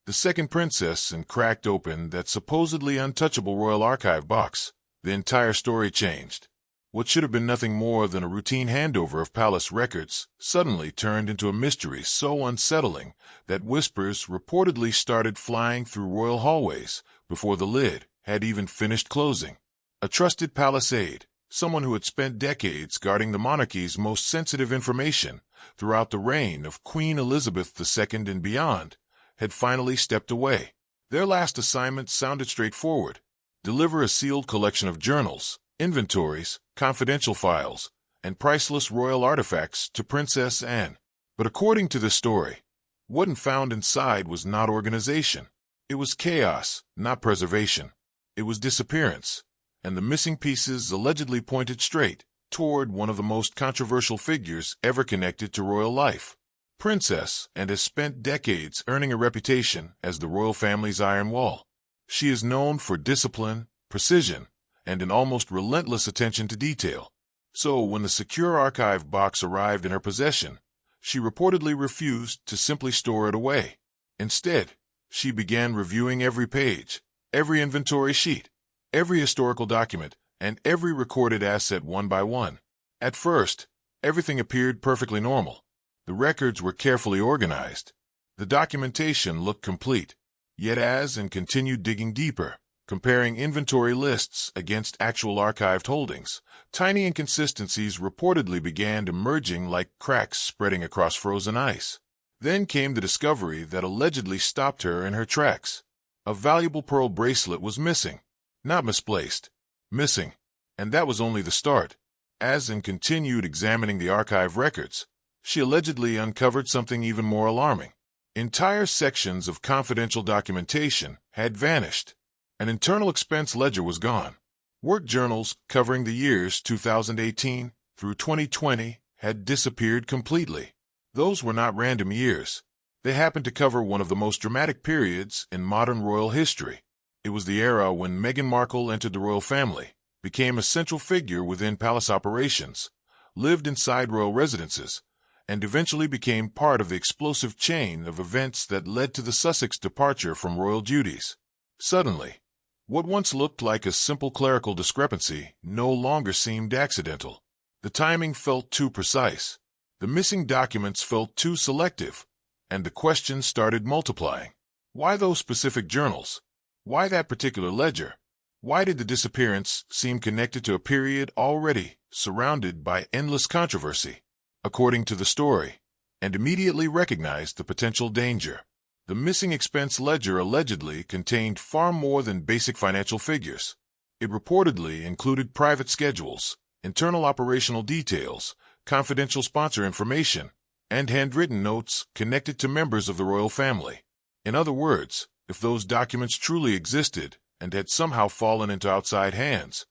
The second princess and cracked open that supposedly untouchable royal archive box. The entire story changed. What should have been nothing more than a routine handover of palace records suddenly turned into a mystery so unsettling that whispers reportedly started flying through royal hallways before the lid had even finished closing. A trusted palace aide, someone who had spent decades guarding the monarchy's most sensitive information throughout the reign of Queen Elizabeth II and beyond, had finally stepped away. Their last assignment sounded straightforward: deliver a sealed collection of journals, inventories, confidential files, and priceless royal artifacts to Princess Anne. But according to the story, what found inside was not organization. It was chaos, not preservation. It was disappearance, and the missing pieces allegedly pointed straight toward one of the most controversial figures ever connected to royal life. Princess Anne has spent decades earning a reputation as the royal family's iron wall. She is known for discipline, precision, and an almost relentless attention to detail. So when the secure archive box arrived in her possession, she reportedly refused to simply store it away. Instead, she began reviewing every page, every inventory sheet, every historical document, and every recorded asset one by one. At first, everything appeared perfectly normal. The records were carefully organized. The documentation looked complete. Yet as Anne continued digging deeper, comparing inventory lists against actual archived holdings, tiny inconsistencies reportedly began emerging like cracks spreading across frozen ice. Then came the discovery that allegedly stopped her in her tracks. A valuable pearl bracelet was missing. Not misplaced. Missing. And that was only the start. As Anne continued examining the archive records, she allegedly uncovered something even more alarming. Entire sections of confidential documentation had vanished. An internal expense ledger was gone. Work journals covering the years 2018 through 2020 had disappeared completely. Those were not random years. They happened to cover one of the most dramatic periods in modern royal history. It was the era when Meghan Markle entered the royal family, became a central figure within palace operations, lived inside royal residences, and eventually became part of the explosive chain of events that led to the Sussex departure from royal duties. Suddenly, what once looked like a simple clerical discrepancy no longer seemed accidental. The timing felt too precise. The missing documents felt too selective, and the questions started multiplying. Why those specific journals? Why that particular ledger? Why did the disappearance seem connected to a period already surrounded by endless controversy? According to the story, and immediately recognized the potential danger. The missing expense ledger allegedly contained far more than basic financial figures. It reportedly included private schedules, internal operational details, confidential sponsor information, and handwritten notes connected to members of the royal family. In other words, if those documents truly existed and had somehow fallen into outside hands,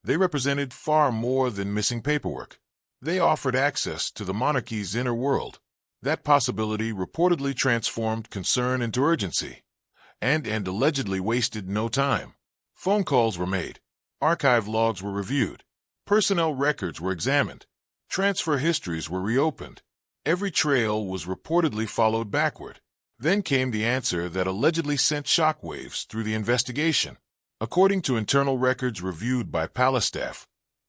they represented far more than missing paperwork. They offered access to the monarchy's inner world. That possibility reportedly transformed concern into urgency, and allegedly wasted no time. Phone calls were made, archive logs were reviewed, personnel records were examined, transfer histories were reopened. Every trail was reportedly followed backward. Then came the answer that allegedly sent shockwaves through the investigation. According to internal records reviewed by palace staff,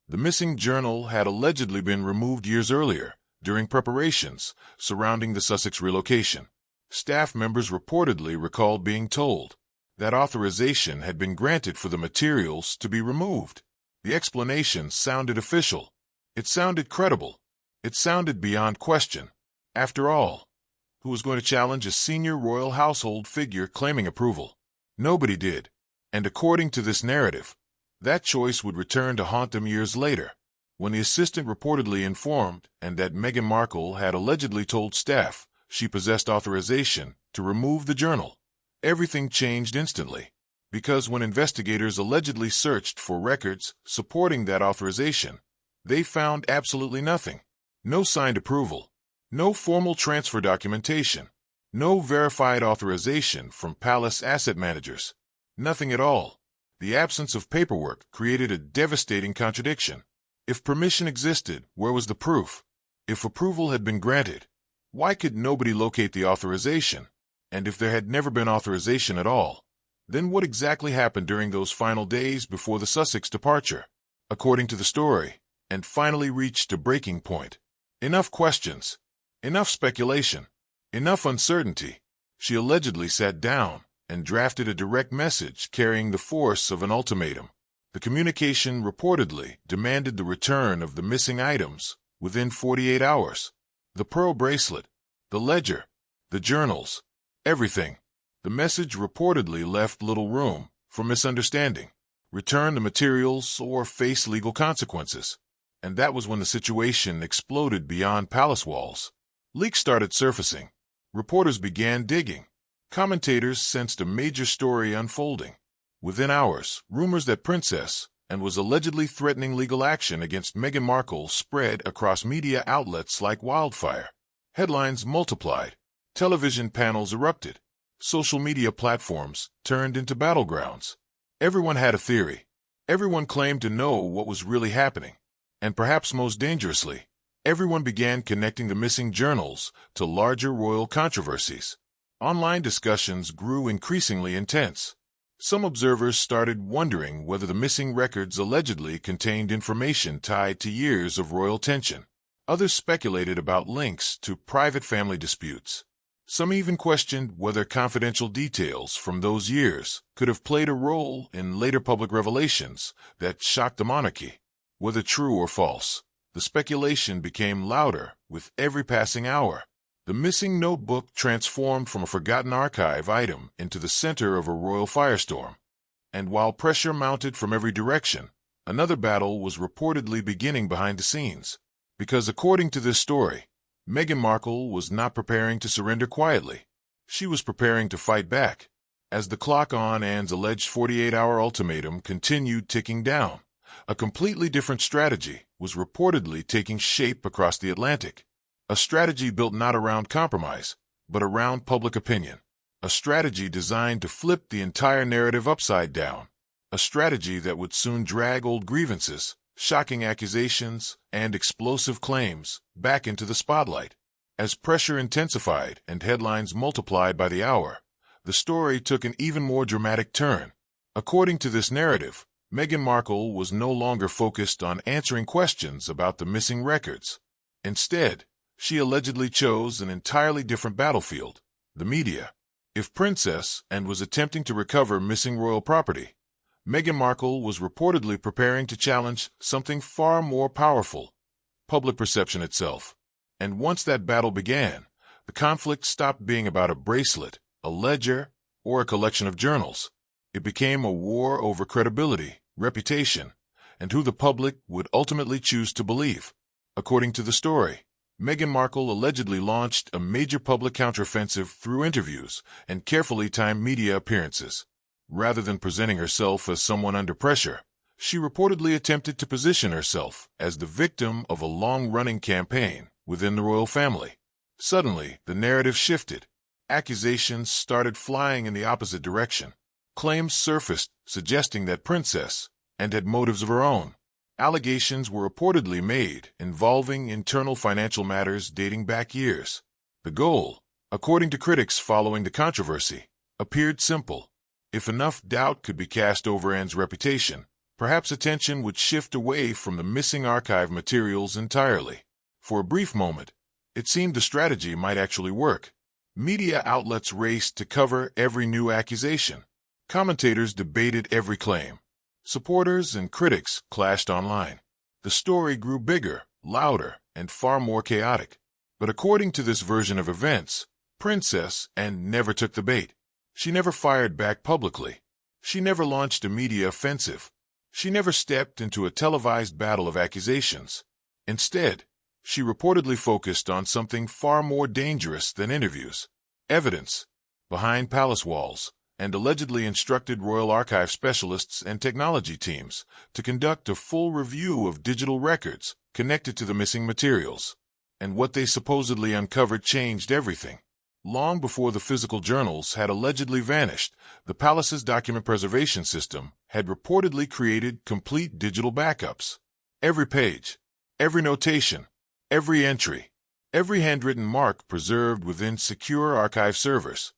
the missing journal had allegedly been removed years earlier, during preparations surrounding the Sussex relocation. Staff members reportedly recalled being told that authorization had been granted for the materials to be removed. The explanation sounded official. It sounded credible. It sounded beyond question. After all, who was going to challenge a senior royal household figure claiming approval? Nobody did. And according to this narrative, that choice would return to haunt them years later, when the assistant reportedly informed and that Meghan Markle had allegedly told staff she possessed authorization to remove the journal. Everything changed instantly, because when investigators allegedly searched for records supporting that authorization, they found absolutely nothing. No signed approval, no formal transfer documentation, no verified authorization from palace asset managers. Nothing at all. The absence of paperwork created a devastating contradiction. If permission existed, where was the proof? If approval had been granted, why could nobody locate the authorization? And if there had never been authorization at all, then what exactly happened during those final days before the Sussex departure? According to the story, and finally reached a breaking point. Enough questions, enough speculation, enough uncertainty. She allegedly sat down and drafted a direct message carrying the force of an ultimatum. The communication reportedly demanded the return of the missing items within 48 hours. The pearl bracelet, the ledger, the journals, everything. The message reportedly left little room for misunderstanding. Return the materials or face legal consequences. And that was when the situation exploded beyond palace walls. Leaks started surfacing. Reporters began digging. Commentators sensed a major story unfolding. Within hours, rumors that Princess and was allegedly threatening legal action against Meghan Markle spread across media outlets like wildfire. Headlines multiplied. Television panels erupted. Social media platforms turned into battlegrounds. Everyone had a theory. Everyone claimed to know what was really happening. And perhaps most dangerously, everyone began connecting the missing journals to larger royal controversies. Online discussions grew increasingly intense. Some observers started wondering whether the missing records allegedly contained information tied to years of royal tension. Others speculated about links to private family disputes. Some even questioned whether confidential details from those years could have played a role in later public revelations that shocked the monarchy. Whether true or false, the speculation became louder with every passing hour. The missing notebook transformed from a forgotten archive item into the center of a royal firestorm. And while pressure mounted from every direction, another battle was reportedly beginning behind the scenes. Because according to this story, Meghan Markle was not preparing to surrender quietly. She was preparing to fight back. As the clock on Anne's alleged 48-hour ultimatum continued ticking down, a completely different strategy was reportedly taking shape across the Atlantic. A strategy built not around compromise, but around public opinion. A strategy designed to flip the entire narrative upside down. A strategy that would soon drag old grievances, shocking accusations, and explosive claims back into the spotlight. As pressure intensified and headlines multiplied by the hour, the story took an even more dramatic turn. According to this narrative, Meghan Markle was no longer focused on answering questions about the missing records. Instead, she allegedly chose an entirely different battlefield, the media. If Princess Anne was attempting to recover missing royal property, Meghan Markle was reportedly preparing to challenge something far more powerful, public perception itself. And once that battle began, the conflict stopped being about a bracelet, a ledger, or a collection of journals. It became a war over credibility, reputation, and who the public would ultimately choose to believe. According to the story, Meghan Markle allegedly launched a major public counteroffensive through interviews and carefully timed media appearances. Rather than presenting herself as someone under pressure, she reportedly attempted to position herself as the victim of a long-running campaign within the royal family. Suddenly, the narrative shifted. Accusations started flying in the opposite direction. Claims surfaced suggesting that Princess Anne had motives of her own. Allegations were reportedly made involving internal financial matters dating back years. The goal, according to critics following the controversy, appeared simple. If enough doubt could be cast over Anne's reputation, perhaps attention would shift away from the missing archive materials entirely. For a brief moment, it seemed the strategy might actually work. Media outlets raced to cover every new accusation. Commentators debated every claim. Supporters and critics clashed online. The story grew bigger, louder, and far more chaotic. But according to this version of events, Princess Anne never took the bait. She never fired back publicly. She never launched a media offensive. She never stepped into a televised battle of accusations. Instead, she reportedly focused on something far more dangerous than interviews: evidence. Behind palace walls, and allegedly instructed Royal Archive specialists and technology teams to conduct a full review of digital records connected to the missing materials. And what they supposedly uncovered changed everything. Long before the physical journals had allegedly vanished, the palace's document preservation system had reportedly created complete digital backups. Every page, every notation, every entry, every handwritten mark preserved within secure archive servers.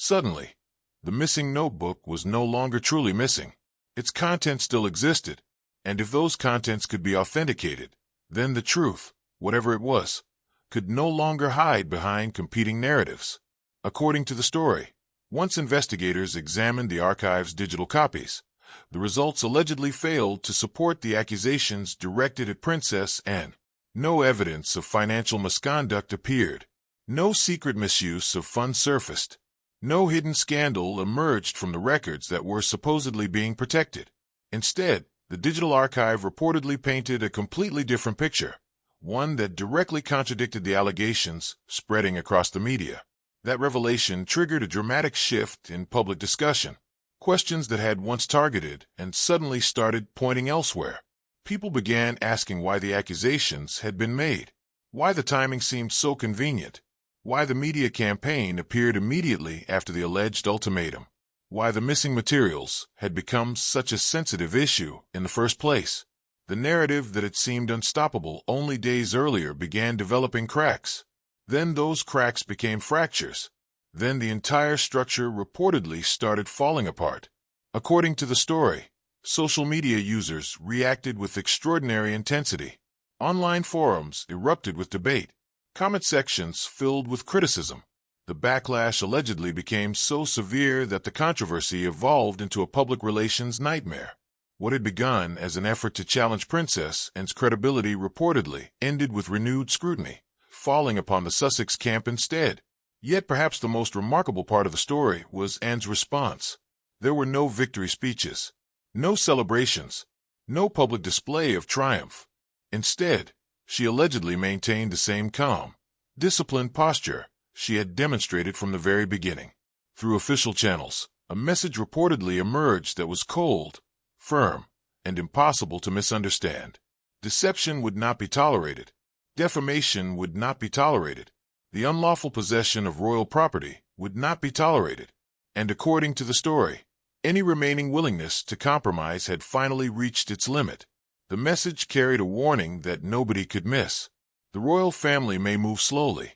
Suddenly, the missing notebook was no longer truly missing. Its content still existed, and if those contents could be authenticated, then the truth, whatever it was, could no longer hide behind competing narratives. According to the story, once investigators examined the archive's digital copies, the results allegedly failed to support the accusations directed at Princess Anne. No evidence of financial misconduct appeared. No secret misuse of funds surfaced. No hidden scandal emerged from the records that were supposedly being protected. Instead, the digital archive reportedly painted a completely different picture, one that directly contradicted the allegations spreading across the media. That revelation triggered a dramatic shift in public discussion. Questions that had once targeted and suddenly started pointing elsewhere. People began asking why the accusations had been made, why the timing seemed so convenient, why the media campaign appeared immediately after the alleged ultimatum, why the missing materials had become such a sensitive issue in the first place. The narrative that had seemed unstoppable only days earlier began developing cracks. Then those cracks became fractures. Then the entire structure reportedly started falling apart. According to the story, social media users reacted with extraordinary intensity. Online forums erupted with debate. Comment sections filled with criticism. The backlash allegedly became so severe that the controversy evolved into a public relations nightmare. What had begun as an effort to challenge Princess Anne's credibility reportedly ended with renewed scrutiny, falling upon the Sussex camp instead. Yet perhaps the most remarkable part of the story was Anne's response. There were no victory speeches, no celebrations, no public display of triumph. Instead, she allegedly maintained the same calm, disciplined posture she had demonstrated from the very beginning. Through official channels, a message reportedly emerged that was cold, firm, and impossible to misunderstand. Deception would not be tolerated. Defamation would not be tolerated. The unlawful possession of royal property would not be tolerated. And according to the story, any remaining willingness to compromise had finally reached its limit. The message carried a warning that nobody could miss. The royal family may move slowly,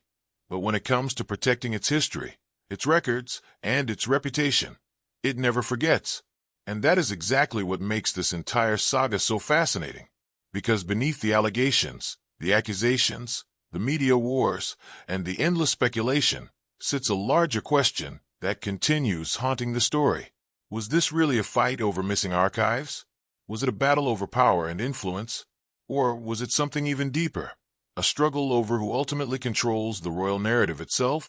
but when it comes to protecting its history, its records, and its reputation, it never forgets. And that is exactly what makes this entire saga so fascinating. Because beneath the allegations, the accusations, the media wars, and the endless speculation sits a larger question that continues haunting the story. Was this really a fight over missing archives? Was it a battle over power and influence? Or was it something even deeper? A struggle over who ultimately controls the royal narrative itself?